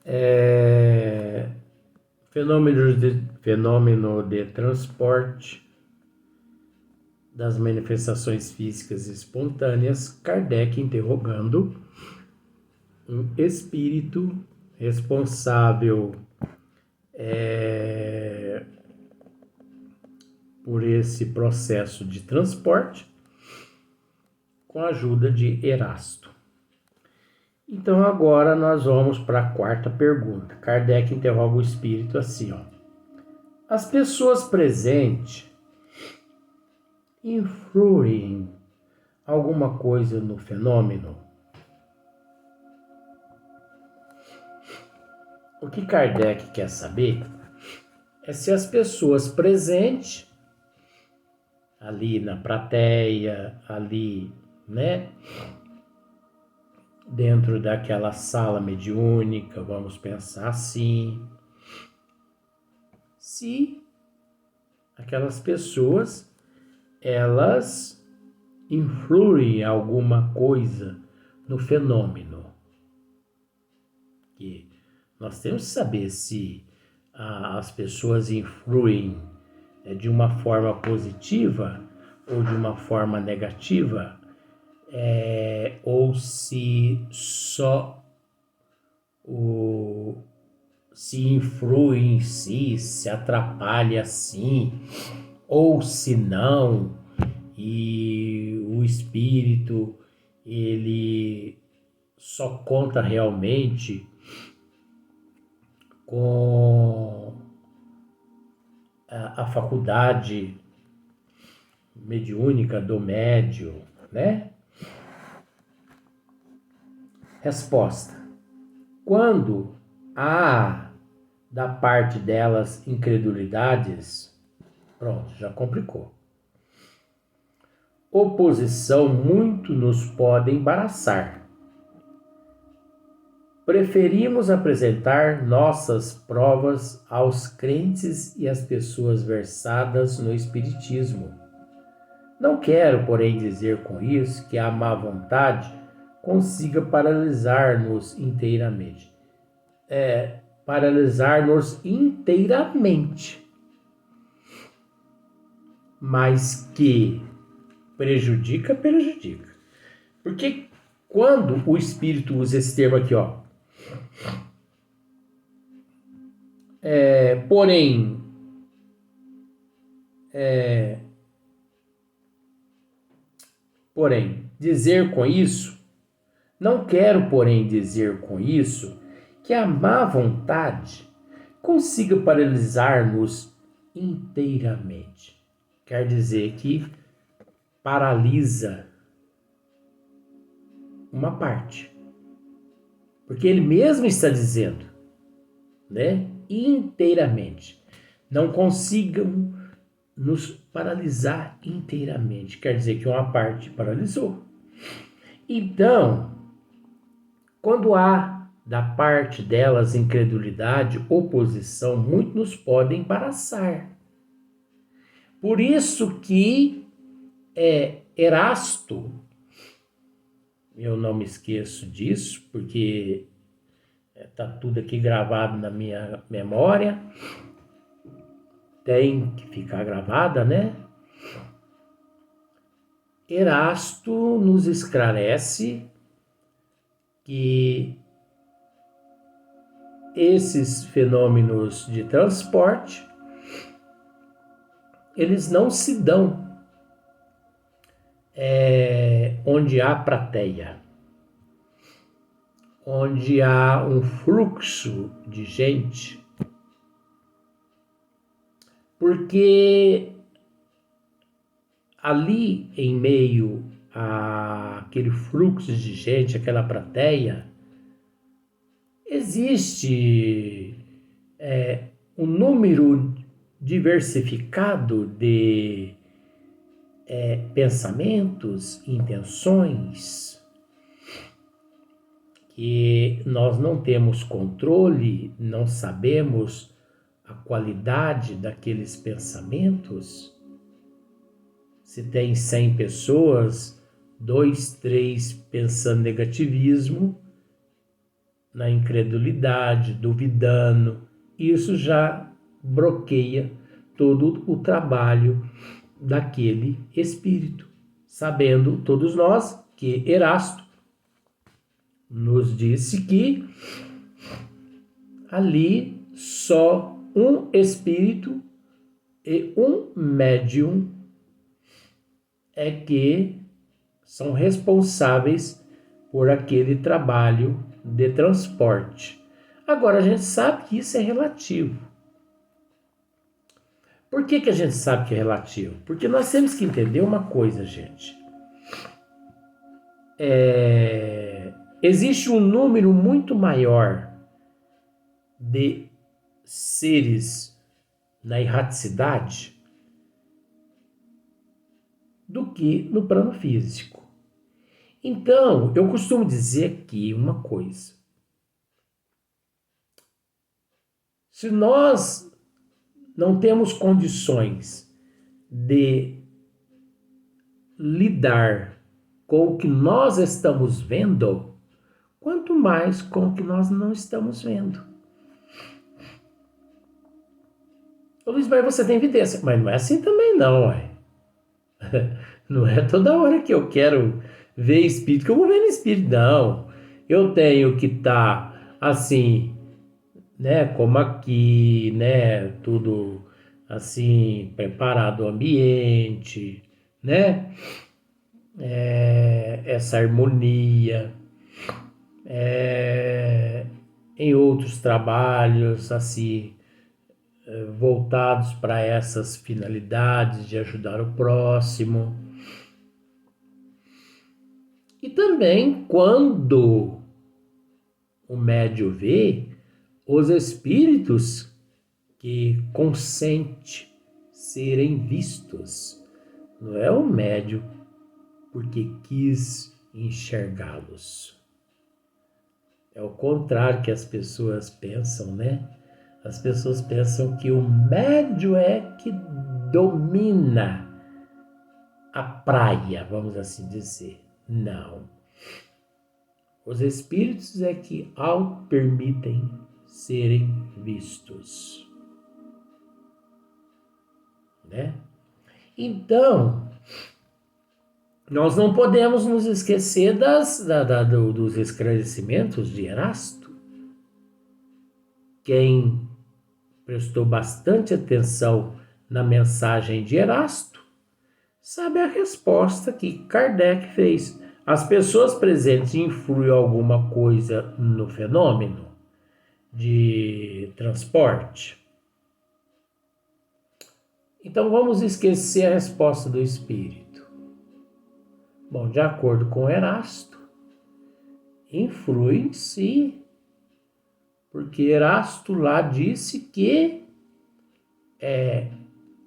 É, fenômeno de transporte das manifestações físicas espontâneas, Kardec interrogando um espírito responsável por esse processo de transporte, com a ajuda de Erasto. Então agora nós vamos para a quarta pergunta. Kardec interroga o espírito assim, ó. As pessoas presentes influem alguma coisa no fenômeno? O que Kardec quer saber é se as pessoas presentes ali na plateia, ali, né, dentro daquela sala mediúnica, vamos pensar assim, se aquelas pessoas elas influem alguma coisa no fenômeno. E nós temos que saber se as pessoas influem de uma forma positiva ou de uma forma negativa, ou se só se influi em si, se atrapalha assim, ou se não, e o espírito ele só conta realmente com a faculdade mediúnica do médium, né? Resposta: quando há da parte delas incredulidades, pronto, já complicou. Oposição muito nos pode embaraçar. Preferimos apresentar nossas provas aos crentes e às pessoas versadas no Espiritismo. Não quero, porém, dizer com isso que a má vontade consiga paralisar-nos inteiramente. Paralisar-nos inteiramente. Mas que prejudica. Porque quando o Espírito usa esse termo aqui, ó, porém, dizer com isso, não quero, porém, dizer com isso que a má vontade consiga paralisar-nos inteiramente. Quer dizer que paralisa uma parte. Porque ele mesmo está dizendo, né, inteiramente. Não consigam nos paralisar inteiramente. Quer dizer que uma parte paralisou. Então, quando há da parte delas incredulidade, oposição, muito nos podem embaraçar. Por isso que Erasto, eu não me esqueço disso, porque está tudo aqui gravado na minha memória, tem que ficar gravada, né? Erasto nos esclarece que esses fenômenos de transporte, eles não se dão onde há plateia, onde há um fluxo de gente, porque ali em meio àquele fluxo de gente, aquela plateia, existe um número diversificado de pensamentos, intenções, que nós não temos controle, não sabemos a qualidade daqueles pensamentos. Se tem 100 pessoas, 2, 3 pensando negativismo, na incredulidade, duvidando, isso já bloqueia todo o trabalho daquele espírito. Sabendo todos nós que Erasto nos disse que ali só um espírito e um médium é que são responsáveis por aquele trabalho de transporte. Agora, a gente sabe que isso é relativo. Por que a gente sabe que é relativo? Porque nós temos que entender uma coisa, gente. Existe um número muito maior de seres na erraticidade do que no plano físico. Então, eu costumo dizer aqui uma coisa. Se nós não temos condições de lidar com o que nós estamos vendo, quanto mais com o que nós não estamos vendo. Ô Luiz, mas você tem evidência. Mas não é assim também não, ué. Não é toda hora que eu quero ver espírito que eu vou ver no espírito, não. Eu tenho que estar assim, né, como aqui, né, tudo assim, preparado o ambiente, né, essa harmonia, em outros trabalhos, assim, voltados para essas finalidades de ajudar o próximo. E também quando o médium vê os espíritos que consente serem vistos. Não é o médium porque quis enxergá-los. É o contrário que as pessoas pensam, né? As pessoas pensam que o médium é que domina a praia, vamos assim dizer. Não. Os espíritos é que permitem serem vistos. Né? Então, nós não podemos nos esquecer dos esclarecimentos de Erasto. Quem prestou bastante atenção na mensagem de Erasto sabe a resposta que Kardec fez. As pessoas presentes influem alguma coisa no fenômeno de transporte? Então vamos esquecer a resposta do espírito. Bom, de acordo com Erasto, influi sim, porque Erasto lá disse que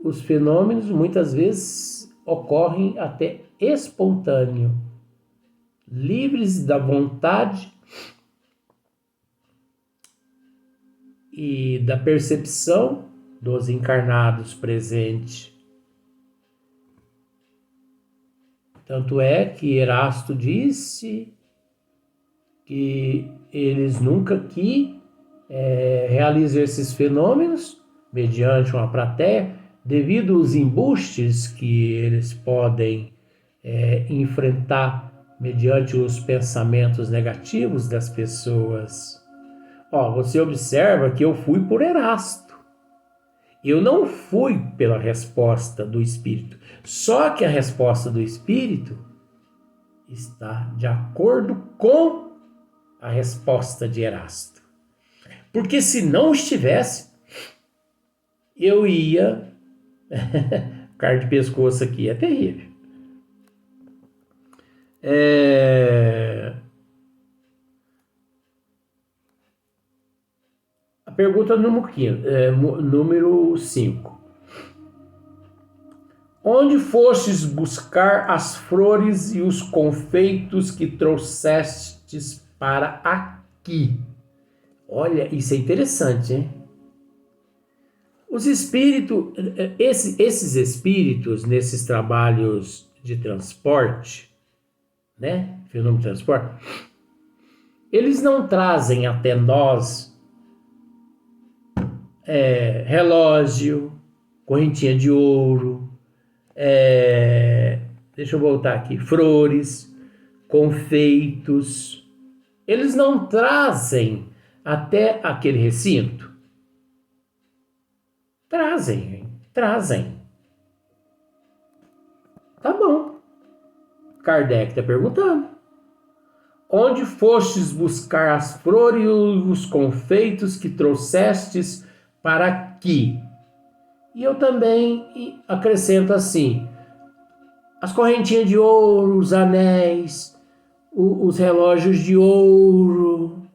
os fenômenos muitas vezes ocorrem até espontâneo, livres da vontade e da percepção dos encarnados presentes. Tanto é que Erasto disse que eles nunca que realizam esses fenômenos mediante uma plateia, devido aos embustes que eles podem enfrentar mediante os pensamentos negativos das pessoas. Você observa que eu fui por Erasto. Eu não fui pela resposta do espírito. Só que a resposta do espírito está de acordo com a resposta de Erasto. Porque se não estivesse, eu ia... Carne de pescoço aqui é terrível. A pergunta número 5. Onde fostes buscar as flores e os confeitos que trouxestes para aqui? Olha, isso é interessante, hein? Os espíritos, esses espíritos nesses trabalhos de transporte, né? Fenômeno de transporte, Eles não trazem até nós relógio, correntinha de ouro, deixa eu voltar aqui, flores, confeitos. Eles não trazem até aquele recinto? Trazem, trazem. Tá bom. Kardec está perguntando. Onde fostes buscar as flores e os confeitos que trouxestes para aqui? E eu também acrescento assim, as correntinhas de ouro, os anéis, os relógios de ouro.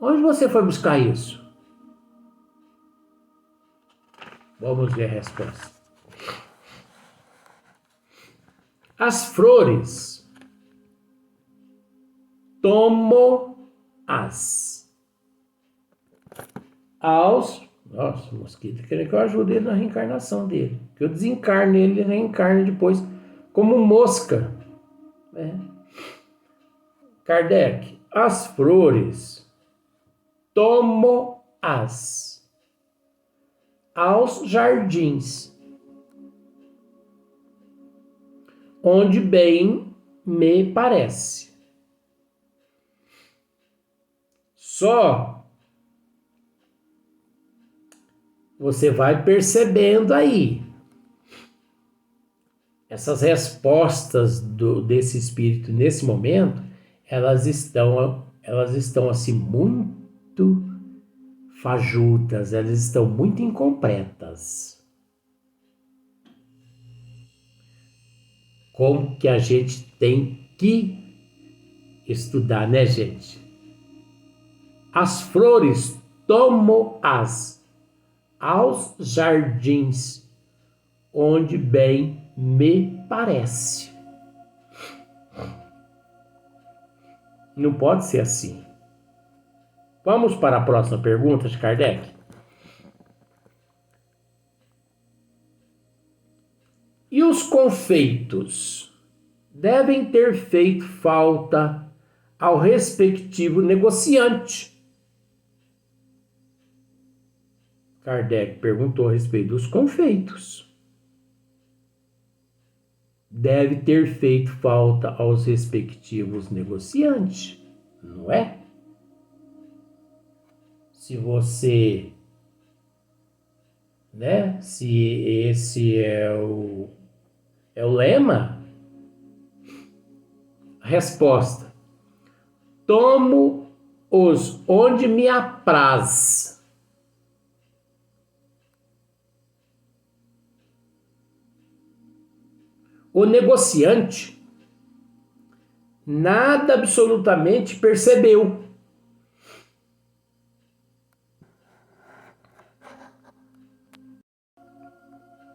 Onde você foi buscar isso? Vamos ver a resposta. As flores, tomo-as Nossa, o mosquito querendo que eu ajude ele na reencarnação dele. Que eu desencarne ele e reencarne depois como mosca. Kardec, as flores, tomo-as aos jardins, onde bem me parece. Só você vai percebendo aí essas respostas desse espírito nesse momento, elas estão assim muito fajutas, elas estão muito incompletas. Como que a gente tem que estudar, né, gente? As flores tomo-as aos jardins, onde bem me parece. Não pode ser assim. Vamos para a próxima pergunta de Kardec. E os confeitos devem ter feito falta ao respectivo negociante? Kardec perguntou a respeito dos confeitos. Deve ter feito falta aos respectivos negociantes, não é? Se você, né? Se esse é o lema, resposta: tomo-os onde me apraz. O negociante nada absolutamente percebeu.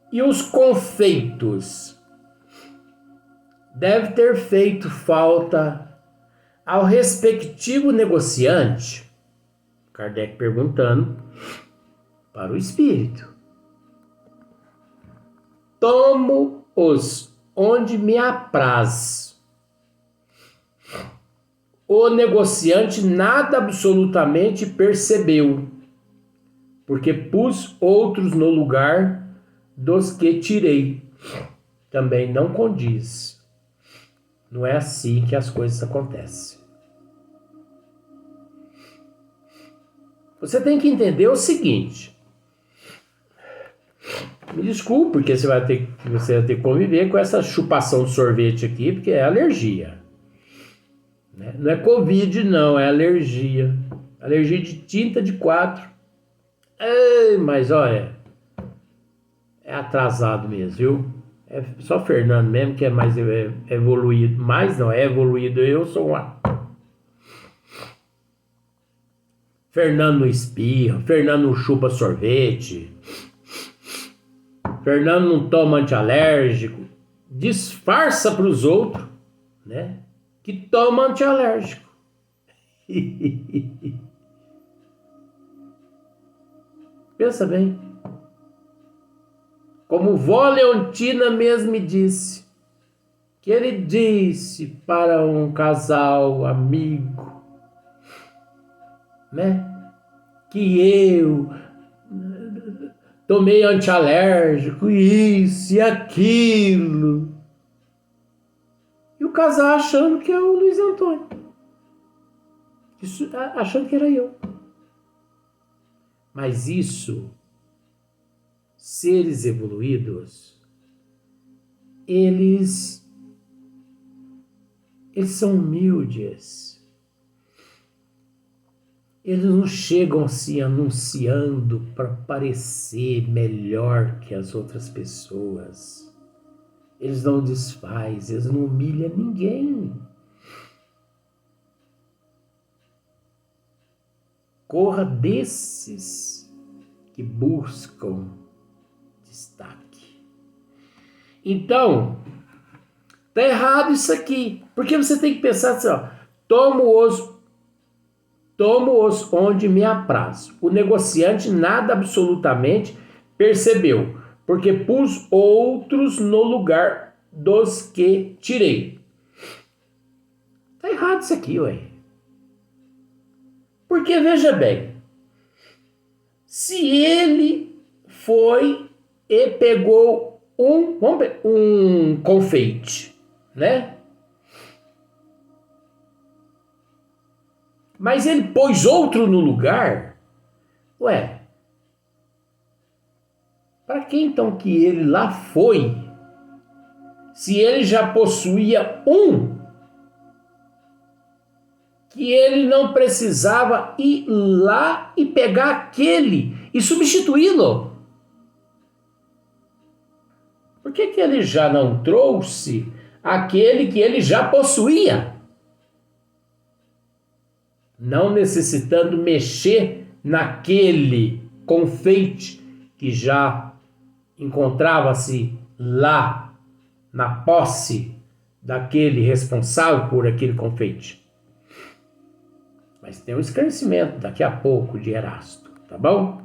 E os confeitos deve ter feito falta ao respectivo negociante? Kardec perguntando para o espírito. Tomo-os onde me apraz. O negociante nada absolutamente percebeu, porque pus outros no lugar dos que tirei. Também não condiz. Não é assim que as coisas acontecem. Você tem que entender o seguinte. Me desculpe, porque você vai ter que conviver com essa chupação de sorvete aqui, porque é alergia. Não é Covid, não, é alergia. Alergia de tinta de 4. Mas olha, é atrasado mesmo, viu? É só Fernando mesmo que é mais evoluído. Mais não, é evoluído. Eu sou uma... Fernando não espirra, Fernando não chupa sorvete, Fernando não toma antialérgico, disfarça para os outros, né, que toma antialérgico. Pensa bem. Como vó Leontina mesmo me disse, que ele disse para um casal amigo, né? Que eu tomei antialérgico, isso e aquilo. E o casal achando que é o Luiz Antônio. Isso, achando que era eu. Mas isso, seres evoluídos, eles são humildes. Eles não chegam se anunciando para parecer melhor que as outras pessoas. Eles não desfazem, eles não humilham ninguém. Corra desses que buscam destaque. Então, tá errado isso aqui. Porque você tem que pensar assim, ó, tomo-os onde me apraz. O negociante nada absolutamente percebeu, porque pus outros no lugar dos que tirei. Tá errado isso aqui, ué. Porque, veja bem, se ele foi e pegou um confeite, né? Mas ele pôs outro no lugar, ué, para que então que ele lá foi, se ele já possuía um, que ele não precisava ir lá e pegar aquele e substituí-lo? Por que ele já não trouxe aquele que ele já possuía? Não necessitando mexer naquele confeite que já encontrava-se lá na posse daquele responsável por aquele confeite. Mas tem um esclarecimento daqui a pouco de Erasto, tá bom?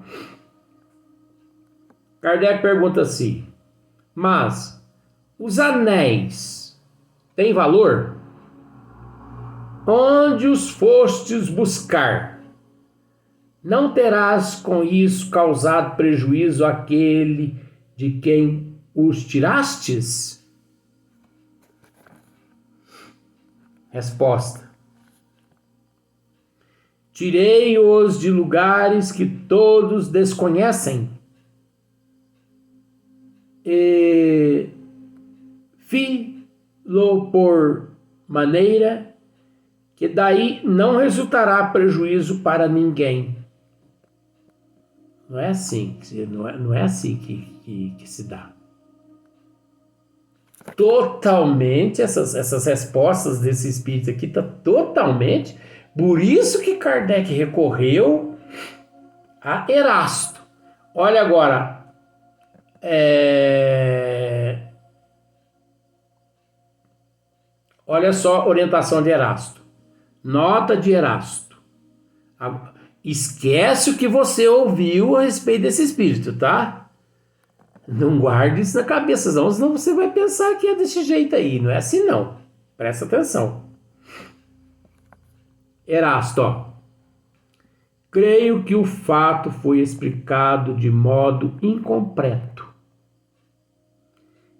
Kardec pergunta assim, mas os anéis têm valor? Onde os fostes buscar? Não terás com isso causado prejuízo àquele de quem os tirastes? Resposta. Tirei-os de lugares que todos desconhecem e fi-lo por maneira que daí não resultará prejuízo para ninguém. Não é assim, não é assim que se dá. Totalmente, essas respostas desse espírito aqui tá totalmente. Por isso que Kardec recorreu a Erasto. Olha agora, olha só a orientação de Erasto. Nota de Erasto. Esquece o que você ouviu a respeito desse espírito, tá? Não guarde isso na cabeça, não, senão você vai pensar que é desse jeito aí. Não é assim, não. Presta atenção. Erasto, ó. Creio que o fato foi explicado de modo incompleto,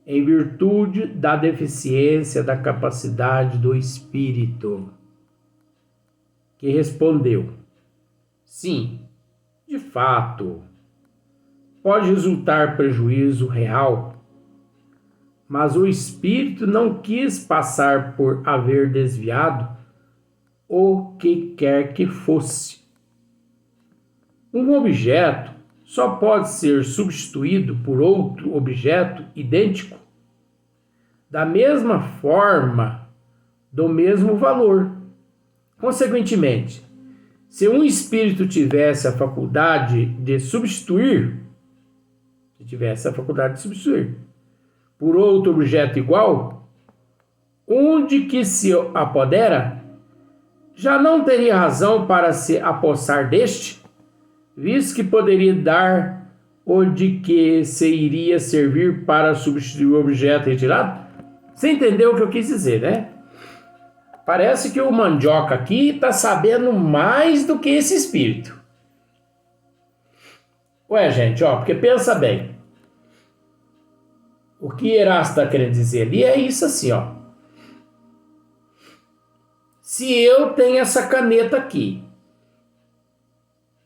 em virtude da deficiência da capacidade do espírito, que respondeu: sim, de fato, pode resultar prejuízo real, mas o espírito não quis passar por haver desviado o que quer que fosse. Um objeto só pode ser substituído por outro objeto idêntico, da mesma forma, do mesmo valor. Consequentemente, se um espírito tivesse a faculdade de substituir, por outro objeto igual, onde que se apodera, já não teria razão para se apossar deste, visto que poderia dar o de que se iria servir para substituir o objeto retirado? Você entendeu o que eu quis dizer, né? Parece que o mandioca aqui está sabendo mais do que esse espírito. Ué, gente, ó, porque pensa bem. O que Erasto está querendo dizer ali é isso assim, ó. Se eu tenho essa caneta aqui,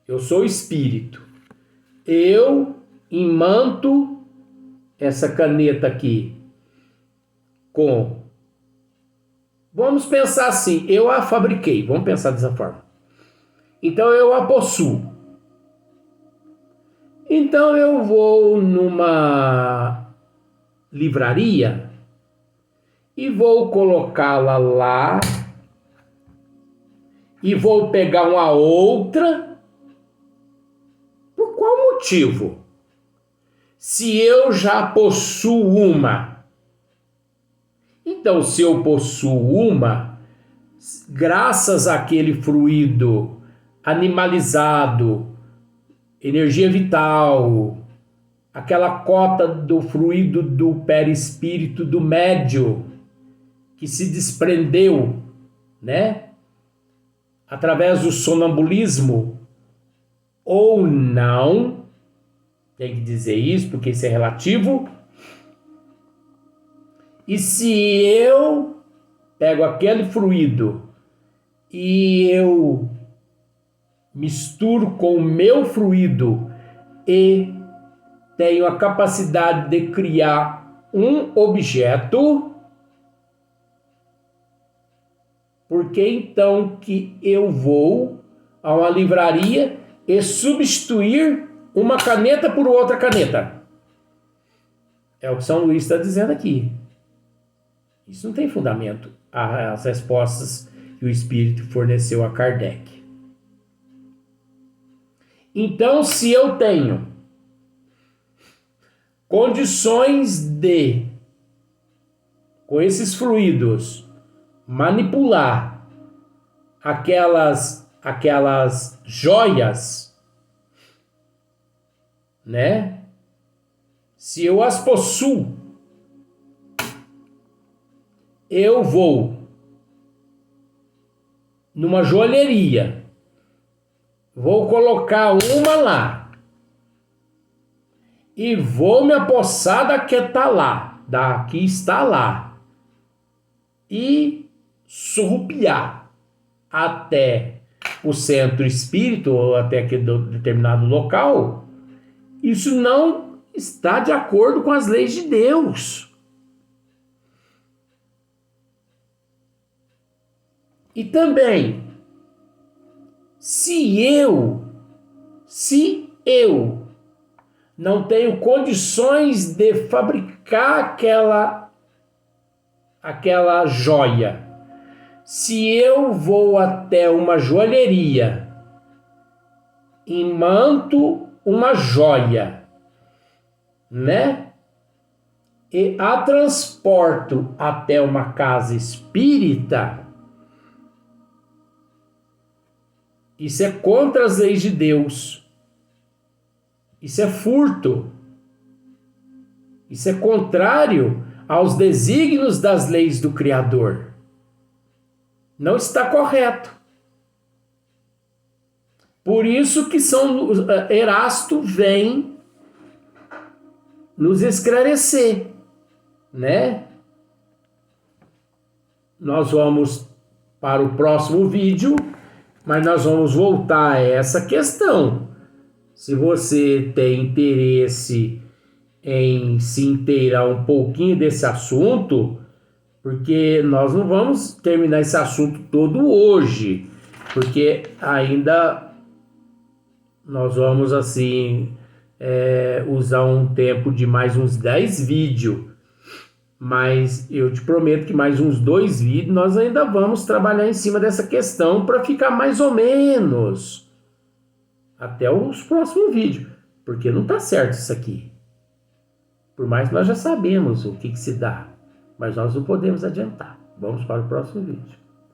eu sou o espírito, eu imanto essa caneta aqui com... Vamos pensar assim, eu a fabriquei, vamos pensar dessa forma. Então eu a possuo. Então eu vou numa livraria e vou colocá-la lá e vou pegar uma outra. Por qual motivo? Se eu já possuo uma. Então, se eu possuo uma, graças àquele fluido animalizado, energia vital, aquela cota do fluido do perispírito do médio que se desprendeu, né? Através do sonambulismo ou não, tem que dizer isso porque isso é relativo. E se eu pego aquele fluido e eu misturo com o meu fluido e tenho a capacidade de criar um objeto, por que então que eu vou a uma livraria e substituir uma caneta por outra caneta? É o que São Luís está dizendo aqui. Isso não tem fundamento, as respostas que o Espírito forneceu a Kardec. Então, se eu tenho condições de, com esses fluidos, manipular aquelas joias, né? Se eu as possuo, eu vou numa joalheria, vou colocar uma lá e vou me apossar da que está lá, da que está lá, e surrupiar até o centro espírita ou até aquele determinado local. Isso não está de acordo com as leis de Deus. E também, se eu não tenho condições de fabricar aquela joia, se eu vou até uma joalheria, imanto uma joia, né? E a transporto até uma casa espírita, isso é contra as leis de Deus. Isso é furto. Isso é contrário aos desígnios das leis do Criador. Não está correto. Por isso que Erasto vem nos esclarecer, né? Nós vamos para o próximo vídeo, mas nós vamos voltar a essa questão. Se você tem interesse em se inteirar um pouquinho desse assunto, porque nós não vamos terminar esse assunto todo hoje, porque ainda nós vamos assim usar um tempo de mais uns 10 vídeos, mas eu te prometo que mais uns 2 vídeos nós ainda vamos trabalhar em cima dessa questão para ficar mais ou menos até os próximos vídeos, porque não está certo isso aqui. Por mais que nós já sabemos o que se dá, mas nós não podemos adiantar. Vamos para o próximo vídeo.